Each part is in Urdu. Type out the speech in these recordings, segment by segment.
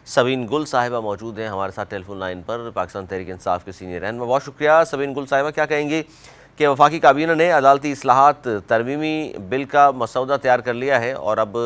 سبین گل صاحبہ موجود ہیں ہمارے ساتھ ٹیلی فون لائن پر، پاکستان تحریک انصاف کے سینئر رہنما۔ بہت شکریہ سبین گل صاحبہ۔ کیا کہیں گی کہ وفاقی کابینہ نے عدالتی اصلاحات ترمیمی بل کا مسودہ تیار کر لیا ہے اور اب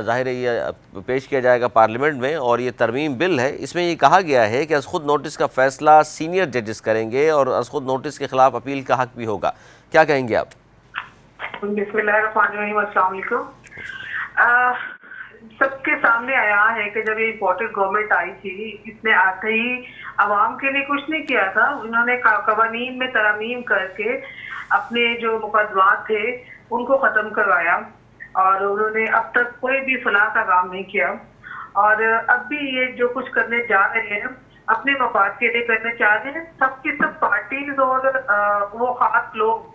ظاہر ہے یہ پیش کیا جائے گا پارلیمنٹ میں، اور یہ ترمیم بل ہے، اس میں یہ کہا گیا ہے کہ از خود نوٹس کا فیصلہ سینئر ججز کریں گے اور از خود نوٹس کے خلاف اپیل کا حق بھی ہوگا۔ کیا کہیں گے آپ؟ بسم اللہ الرحمن الرحیم، السلام علیکم۔ سب کے سامنے آیا ہے کہ جب یہ امپورٹنٹ گورنمنٹ آئی تھی، اس نے آتے ہی عوام کے لیے کچھ نہیں کیا تھا۔ انہوں نے قوانین میں ترامیم کر کے اپنے جو مقدمات تھے ان کو ختم کروایا، اور انہوں نے اب تک کوئی بھی فلاح کا کام نہیں کیا، اور اب بھی یہ جو کچھ کرنے جا رہے ہیں اپنے مفاد کے لیے کرنے چاہ رہے ہیں۔ سب کی سب پارٹیز اور وہ خاص لوگ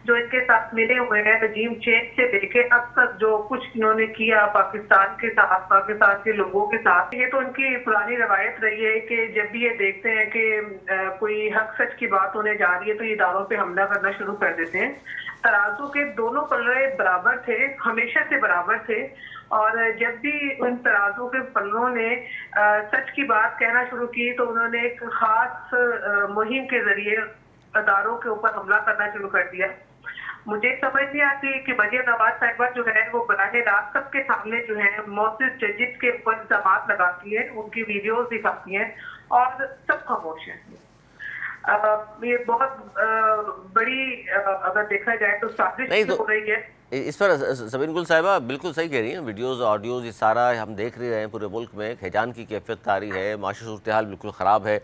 جو ان کے ساتھ ملے ہوئے ہیں رجیم چینج سے لے کے اب تک جو کچھ انہوں نے کیا پاکستان کے ساتھ، پاکستان کے لوگوں کے ساتھ، یہ تو ان کی پرانی روایت رہی ہے کہ جب بھی یہ دیکھتے ہیں کہ کوئی حق سچ کی بات ہونے جا رہی ہے تو یہ اداروں پہ حملہ کرنا شروع کر دیتے ہیں۔ ترازو کے دونوں پلڑے برابر تھے، ہمیشہ سے برابر تھے، اور جب بھی ان ترازو کے پلڑوں نے سچ کی بات کہنا شروع کی تو انہوں نے ایک خاص مہم کے ذریعے اداروں کے اوپر حملہ کرنا شروع کر دیا۔ مجھے سمجھ نہیں آتی کہ مریم نواز صاحبہ جو ہے وہ براہ راست سب کے سامنے جو ہے معزز ججز کے اوپر الزامات لگاتی ہے، ان کی ویڈیوز دکھاتی ہیں اور سب خاموش ہیں۔ یہ بہت بڑی اگر دیکھا جائے تو سازش ہو رہی ہے اس پر سبین گل صاحبہ بالکل صحیح کہہ رہی ہیں، ویڈیوز آڈیوز یہ سارا ہم دیکھ رہے ہیں، پورے ملک میں ہیجان کی کیفیت طاری ہے، معاشی صورتحال بالکل خراب ہے۔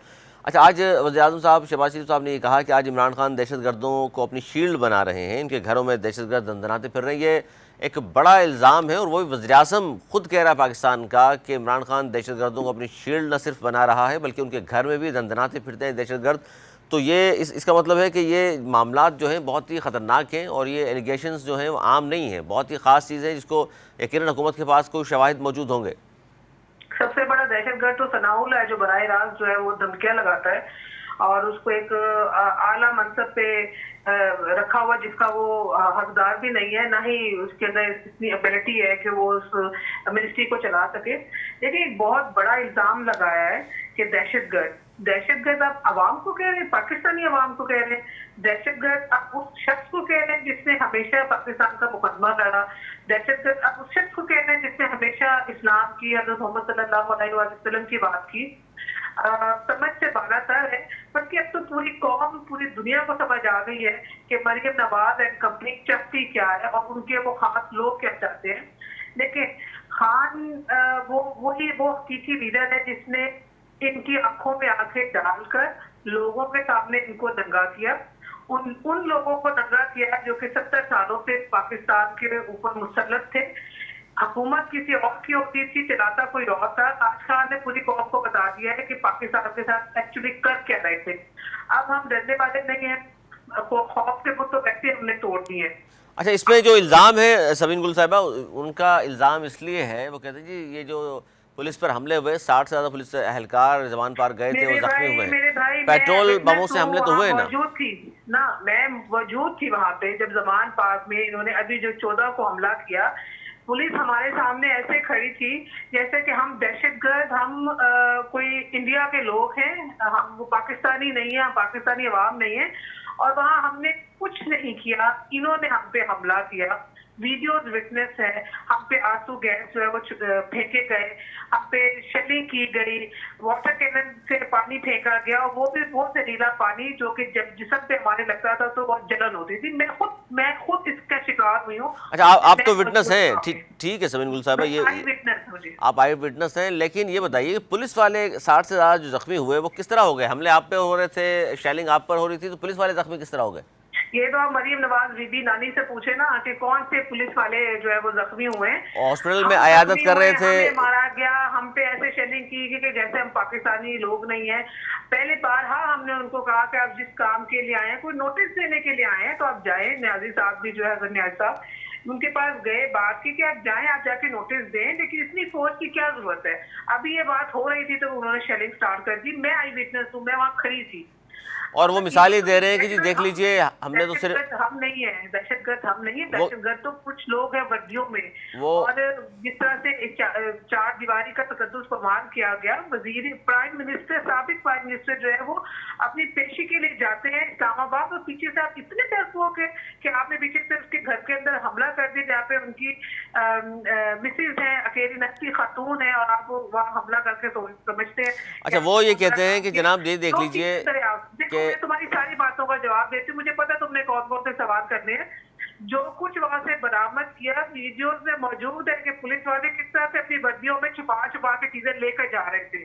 اچھا، آج وزیر اعظم صاحب شہباز شریف صاحب نے یہ کہا کہ آج عمران خان دہشت گردوں کو اپنی شیلڈ بنا رہے ہیں، ان کے گھروں میں دہشت گرد دندناتے پھر رہے ہیں۔ یہ ایک بڑا الزام ہے، اور وہ وزیر اعظم خود کہہ رہا ہے پاکستان کا کہ عمران خان دہشت گردوں کو اپنی شیلڈ نہ صرف بنا رہا ہے بلکہ ان کے گھر میں بھی دندناتے پھرتے ہیں دہشت گرد۔ تو یہ اس کا مطلب ہے کہ یہ معاملات جو ہیں بہت ہی خطرناک ہیں، اور یہ ایلیگیشنز جو ہیں وہ عام نہیں ہیں، بہت ہی خاص چیز ہے جس کو یقیناً حکومت کے پاس کوئی شواہد موجود ہوں گے۔ سب سے بڑا دہشت گرد تو ثناء ہے جو براہ راست جو ہے وہ دھمکیاں لگاتا ہے، اور اس کو ایک اعلیٰ منصب پہ رکھا ہوا جس کا وہ حقدار بھی نہیں ہے، نہ ہی اس کے اندر اتنی ابیلٹی ہے کہ وہ اس منسٹری کو چلا سکے۔ لیکن ایک بہت بڑا الزام لگایا ہے کہ دہشت گرد آپ عوام کو کہہ رہے ہیں، پاکستانی عوام کو کہہ رہے ہیں، دہشت گرد آپ اس شخص کو کہہ رہے ہیں جس نے ہمیشہ پاکستان کا مقدمہ لڑا، دہشت گرد آپ اس شخص کو کہہ رہے ہیں جس نے ہمیشہ اسلام کی، حضرت محمد صلی اللہ علیہ وسلم کی بات کی۔ سمجھ سے بالا تر ہے، بلکہ اب تو پوری قوم، پوری دنیا کو سمجھ آ گئی ہے کہ مریم نواز اینڈ کمپنی چپتی کیا ہے اور ان کے وہ خاص لوگ کیا چاہتے ہیں۔ لیکن خان وہ حقیقی لیڈر ہے جس نے ان کی آنکھوں میں آنکھیں ڈال کر لوگوں کے سامنے ان کو ننگا کیا، ان لوگوں کو ننگا کیا جو کہ 70 سالوں سے پاکستان کے اوپر مسلط تھے۔ حکومت کسی اور کی ہوتی تھی، چلاتا کوئی اور تھا۔ آج خان نے پوری قوم کو بتا دیا ہے کہ پاکستان کے ساتھ ایکچولی کر کیا رہے تھے۔ اب ہم ڈرنے والے نہیں ہیں، خوف کے بت تو ویسے ہم نے توڑ دیے ہیں۔ اچھا، اس میں جو الزام ہے سبین گل صاحبہ، ان کا الزام اس لیے ہے، وہ کہتے ہیں جی یہ جو پولیس پر حملے ہوئے، 60 سے زیادہ پولیس اہلکار زمان پار گئے تھے، وہ زخمی ہوئے ہیں، میرے بھائی پیٹرول میں بموں سے حملے تو وہاں ہوئے نا؟ موجود تھی نا، میں موجود تھی وہاں پہ جب زمان پارک میں انہوں نے ابھی جو 14 کو حملہ کیا۔ پولیس ہمارے سامنے ایسے کھڑی تھی جیسے کہ ہم دہشت گرد، ہم کوئی انڈیا کے لوگ ہیں، ہم وہ پاکستانی نہیں ہیں، ہم پاکستانی عوام نہیں ہیں، اور وہاں ہم نے کچھ نہیں کیا، انہوں نے ہم پہ حملہ کیا۔ ویڈیوز وٹنس ہے، ہم پہ آنسو گیس جو ہے وہ پھینکے گئے، ہم پہ شیلنگ کی گئی، واٹر کینن سے پانی پھینکا گیا، اور وہ بھی وہ زہریلا پانی جو کہ جب جسم پہ ہمارے لگتا تھا تو بہت جلن ہوتی تھی۔ میں خود اس کا شکار ہوئی ہوں۔ اچھا، آپ تو وٹنس ہیں، ٹھیک ہے سبین گل صاحبہ، آپ آئی وٹنس ہیں، لیکن یہ بتائیے کہ پولیس والے 60 سے زیادہ جو زخمی ہوئے وہ کس طرح ہو گئے؟ حملے آپ پہ ہو رہے تھے، شیلنگ آپ پر ہو رہی تھی، تو پولیس والے زخمی کس طرح ہو گئے؟ یہ تو آپ مریم نواز بی بی نانی سے پوچھے نا کہ کون سے پولیس والے جو ہے وہ زخمی ہوئے ہیں۔ ہاسپٹل میں عیادت کر رہے تھے، ہمیں مارا گیا، ہم پہ ایسے شیلنگ کی کہ جیسے ہم پاکستانی لوگ نہیں ہیں۔ پہلے بار ہم نے ان کو کہا کہ آپ جس کام کے لیے آئے ہیں، کوئی نوٹس دینے کے لیے آئے ہیں تو آپ جائیں۔ نیازی صاحب بھی جو ہے حضرت نیازی صاحب ان کے پاس گئے، بات کی کہ آپ جائیں، آپ جا کے نوٹس دیں، لیکن اتنی فورس کی کیا ضرورت ہے؟ ابھی یہ بات ہو رہی تھی تو انہوں نے شیلنگ سٹارٹ کر دی۔ میں آئی وٹنس ہوں، میں وہاں کھڑی تھی۔ اور وہ مثالیں دے رہے ہیں کہ جی دیکھ لیجئے ہم نے تو صرف ہم نہیں ہیں دہشت گرد، ہم نہیں ہیں دہشت گرد، تو کچھ لوگ ہیں وردیوں میں. وہ اور جس طرح سے چار دیواری کا تقدس پامال کیا گیا، وزیر پرائم منسٹر، سابق پرائم منسٹر جو ہے وہ اپنی پیشی کے لیے جاتے ہیں اسلام آباد، اور پیچھے سے آپ اتنے ڈرپوک ہیں کہ آپ نے پیچھے سے اس کے گھر کے اندر حملہ کر دیا جہاں پہ ان کی مسز ہیں، اکیلی نسلی خاتون ہے، اور آپ وہاں حملہ کر کے سمجھتے ہیں. اچھا وہ یہ کہتے ہیں کہ جناب یہ دیکھ لیجئے دیکھو کہ میں تمہاری ساری باتوں کا جواب دیتی ہوں، مجھے پتا تم نے کون کون سے سوال کرنے ہیں. جو کچھ وہاں سے برآمد کیا ویڈیوز میں موجود ہے کہ پولیس والے کس طرح سے اپنی وردیوں میں چھپا چھپا کے چیزیں لے کر جا رہے تھے،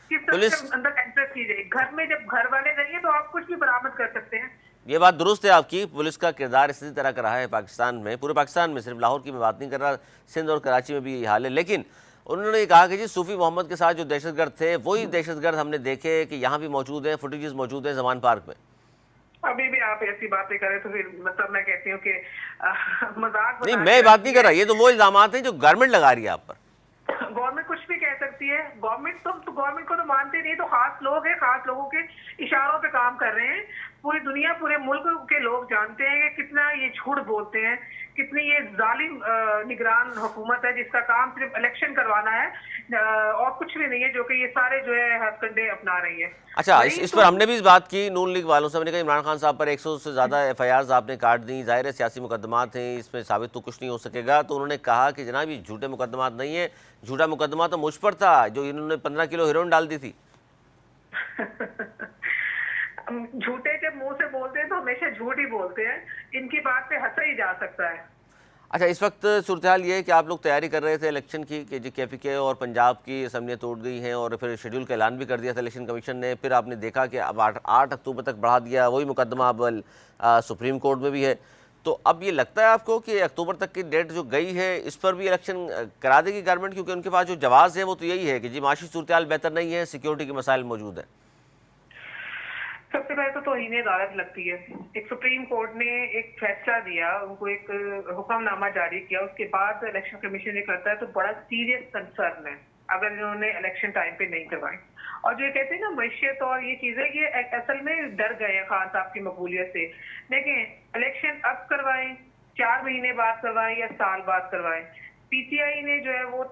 کس طرح پولیس سے اندر انٹر کی گئی. گھر میں جب گھر والے نہیں ہیں تو آپ کچھ بھی برآمد کر سکتے ہیں. یہ بات درست ہے آپ کی، پولیس کا کردار اسی طرح کا رہا ہے پاکستان میں، پورے پاکستان میں، صرف لاہور کی میں بات نہیں کر رہا، سندھ اور کراچی میں بھی یہی حال ہے. لیکن انہوں نے یہ کہا کہ جی صوفی محمد کے ساتھ جو دہشت گرد تھے وہی دہشت گرد ہم نے دیکھے کہ یہاں بھی موجود ہیں، فوٹیجز موجود ہیں زمان پارک میں. ابھی بھی آپ ایسی باتیں کریں تو پھر مطلب میں کہتی ہوں کہ مذاق نہیں بنا میں بات نہیں کر رہا، یہ تو وہ الزامات ہیں جو گورنمنٹ لگا رہی ہے آپ پر. گورنمنٹ کچھ بھی کہہ سکتی ہے. گورنمنٹ کو تو مانتے نہیں، تو خاص لوگ ہیں، خاص لوگوں کے اشاروں پہ کام کر رہے ہیں. پوری دنیا، پورے ملک کے لوگ جانتے ہیں کہ کتنا یہ جھوٹ بولتے ہیں، کتنی یہ ظالم نگران حکومت ہے جس کا کام صرف الیکشن کروانا ہے اور کچھ بھی نہیں ہے، جو کہ یہ سارے جو ہے ہتھ کنڈے اپنا رہی ہے. اچھا اس پر ہم نے بھی اس بات کی نون لیگ والوں سے، ہم نے کہا عمران خان صاحب پر 100 سے زیادہ ایف آئی آرز آپ نے کاٹ دیں، ظاہر ہے سیاسی مقدمات ہیں، اس میں ثابت تو کچھ نہیں ہو سکے گا. تو انہوں نے کہا کہ جناب یہ جھوٹے مقدمات نہیں ہیں، جھوٹا مقدمہ تو مجھ پر تھا جو انہوں نے 15 کلو ہیروئن ڈال دی تھی. جھوٹے جب منہ سے بولتے ہیں تو ہمیشہ جھوٹ ہی بولتے ہیں، ان کی بات پہ ہنسا ہی جا سکتا ہے. اچھا اس وقت صورتحال یہ ہے کہ آپ لوگ تیاری کر رہے تھے الیکشن کی کہ جی کے پی کے اور پنجاب کی اسمبلیاں توڑ گئی ہیں اور پھر شیڈول کا اعلان بھی کر دیا تھا الیکشن کمیشن نے، پھر آپ نے دیکھا کہ اب 8 اکتوبر تک بڑھا دیا، وہی مقدمہ اب سپریم کورٹ میں بھی ہے. تو اب یہ لگتا ہے آپ کو کہ اکتوبر تک کی ڈیٹ جو گئی ہے اس پر بھی الیکشن کرا دے گی گورنمنٹ، کیونکہ ان کے پاس جو جواز ہے وہ تو یہی ہے کہ جی معاشی صورتحال بہتر نہیں ہے، سیکیورٹی کے مسائل موجود ہیں. سب سے پہلے تو توہین عدالت لگتی ہے. ایک سپریم کورٹ نے ایک فیصلہ دیا، ان کو ایک حکم نامہ جاری کیا، اس کے بعد الیکشن کمیشن یہ کرتا ہے تو بڑا سیریس کنسرن ہے اگر انہوں نے الیکشن ٹائم پہ نہیں کروائی. اور جو کہتے ہیں نا معیشت اور یہ چیزیں، یہ اصل میں ڈر گئے ہیں خان صاحب کی مقبولیت سے. دیکھیں الیکشن اب کروائیں، 4 مہینے بعد کروائیں یا سال بعد کروائیں، پی ٹی آئی نے جو ہے وہ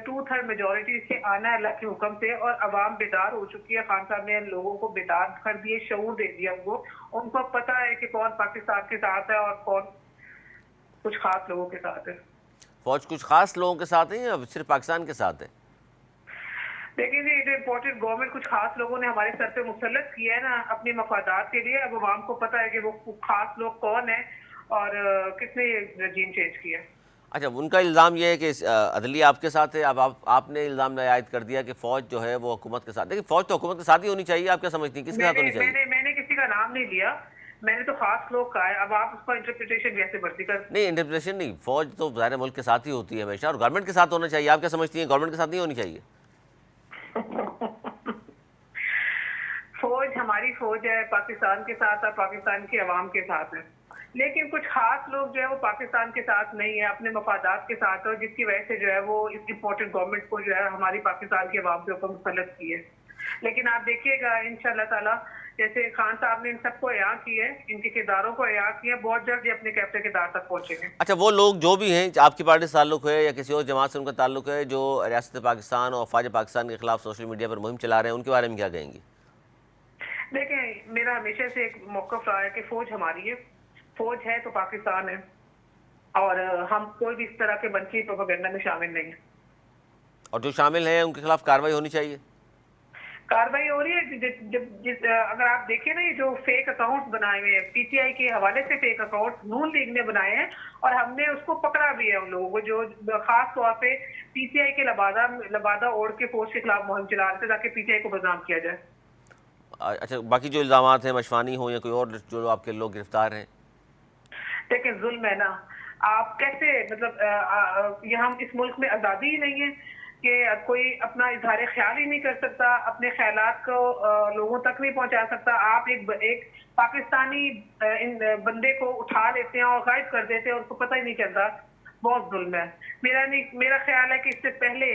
2/3 میجورٹی سے آنا ہے اللہ کے حکم سے، اور عوام بیدار ہو چکی ہے. خان صاحب نے لوگوں کو بیدار کر دیے، شعور دے دیا ان کو پتہ ہے کہ کون پاکستان کے ساتھ ہے اور کون کچھ خاص لوگوں کے ساتھ ہے. فوج کچھ خاص لوگوں کے ساتھ ہیں یا صرف پاکستان کے ساتھ ہے؟ لیکن یہ جو امپورٹنٹ گورنمنٹ کچھ خاص لوگوں نے ہمارے سر پہ مسلط کیا ہے نا اپنے مفادات کے لیے. اب عوام کو پتہ ہے کہ وہ خاص لوگ کون ہیں اور کس نے یہ رجیم چینج کیا. اچھا ان کا الزام یہ ہے کہ عدلیہ آپ کے ساتھ ہے. اب آپ نے الزام عائد کر دیا کہ فوج جو ہے وہ حکومت کے ساتھ. دیکھیں فوج تو حکومت کے ساتھ ہی ہونی چاہیے، آپ کیا سمجھتی ہیں کس کے ساتھ ہونی چاہیے؟ میں نے کسی کا نام نہیں لیا، میں نے تو خاص لوگ کہا ہے. اب آپ اس کو انٹرپریٹیشن کیسے مرضی کر. نہیں انٹرپریٹیشن نہیں، فوج تو ظاہر ملک کے ساتھ ہی ہوتی ہے ہمیشہ، اور گورنمنٹ کے ساتھ ہونا چاہیے. آپ کیا سمجھتی ہیں گورنمنٹ کے ساتھ نہیں ہونی چاہیے؟ فوج ہماری فوج ہے، پاکستان کے ساتھ اور پاکستان کے عوام کے ساتھ ہے. لیکن کچھ خاص لوگ جو ہے وہ پاکستان کے ساتھ نہیں ہے، اپنے مفادات کے ساتھ، اور جس کی وجہ سے جو ہے وہ اس امپورٹنٹ گورنمنٹ کو جو ہے ہماری پاکستان کے عوام کے اوپر مسلط کی ہے. لیکن آپ دیکھیے گا انشاءاللہ تعالیٰ جیسے خان صاحب نے ان سب کو احاطہ کی ہے، ان کے کرداروں کو احاطہ کیا، بہت جلد یہ اپنے کیپٹن کردار تک پہنچیں گے. اچھا وہ لوگ جو بھی ہیں آپ کی پارٹی سے تعلق ہے یا کسی اور جماعت سے ان کا تعلق ہے جو ریاست پاکستان اور افواج پاکستان کے خلاف سوشل میڈیا پر مہم چلا رہے ہیں، ان کے بارے میں کیا کہیں گی؟ دیکھیں میرا ہمیشہ سے ایک موقف رہا ہے کہ فوج ہماری ہے، فوج ہے تو پاکستان ہے، اور ہم کوئی بھی اس طرح کے منفی پروپیگنڈا میں شامل نہیں ہیں. اور جو شامل ہیں ان کے خلاف کارروائی ہونی چاہیے. کاروائی ہو رہی ہے. اگر آپ دیکھیں نا یہ جو فیک اکاؤنٹس بنائے ہوئے ہیں پی ٹی آئی کے حوالے سے، فیک اکاؤنٹ نون لیگ نے بنائے ہیں اور ہم نے اس کو پکڑا بھی ہے ان لوگوں کو جو خاص طور پہ پی ٹی آئی کے لبادہ اوڑھ کے فوج کے خلاف مہم چلا رہے تھے تاکہ پی ٹی آئی کو بدنام کیا جائے. اچھا باقی جو الزامات ہیں مشوانی ہوں یا کوئی اور جو آپ کے لوگ گرفتار ہیں؟ دیکھیں ظلم ہے نا، آپ کیسے مطلب یہ ہم اس ملک میں آزادی ہی نہیں ہے کہ کوئی اپنا اظہار خیال ہی نہیں کر سکتا، اپنے خیالات کو لوگوں تک نہیں پہنچا سکتا. آپ ایک پاکستانی بندے کو اٹھا لیتے ہیں اور غائب کر دیتے ہیں اور اس کو پتہ ہی نہیں چلتا. بہت ظلم ہے. میرا خیال ہے کہ اس سے پہلے